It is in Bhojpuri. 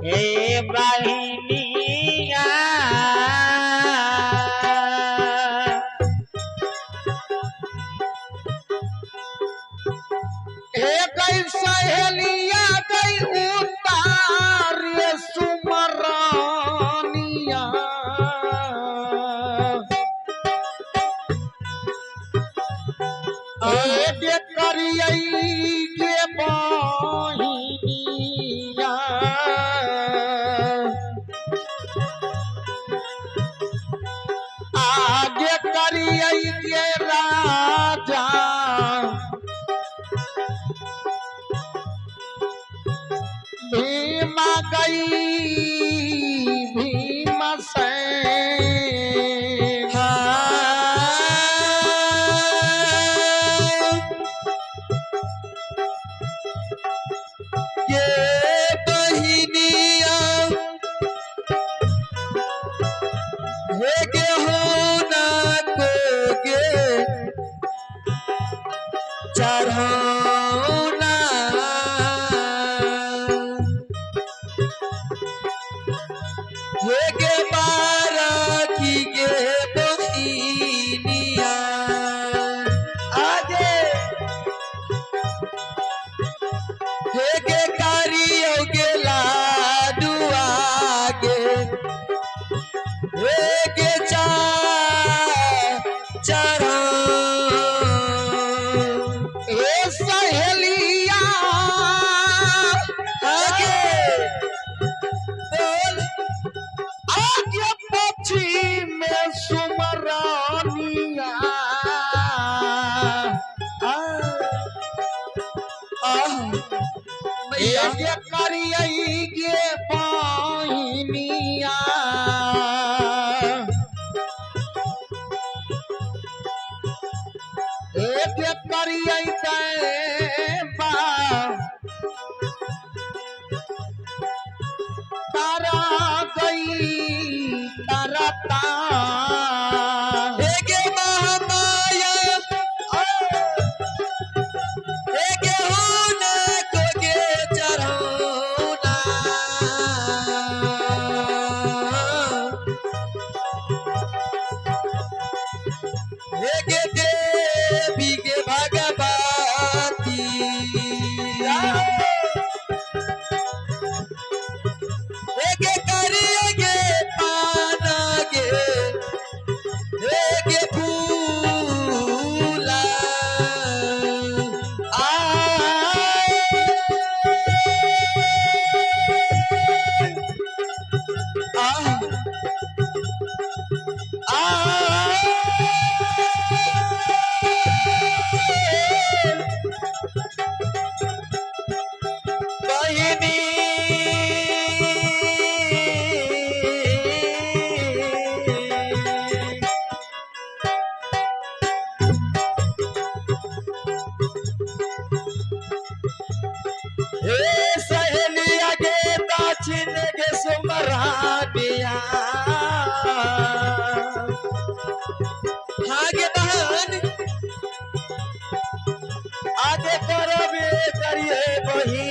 हे बहिनिया हे गई सहेलिया गई उतार सुमरानिया दे करियई के बहिनिया आगे करियई के राजा भीमा गई भीमसेन ये बहिनिया हे गे हो ना को गे चढ़ौना हे गे बारा की गे बहिनिया आगे हे गे कारियो गे लाडू आगे हे गे चढ़ा हे सहेलिया आगे बोल आगे पश्चिम में सुमरानिया मैया ये करियई गे बहिनिया ये करियई बा तारा गई करता हे गे महामाया हे गे हो ना को गे चढ़ौना हे गे देवी गे भगवती हे गे करिया गे पाना गे हे गे फूला आ बहिनी हे सहेलिया गे दक्षिण गे सुमरानिया आगे बहन आगे करबे करिए बहिन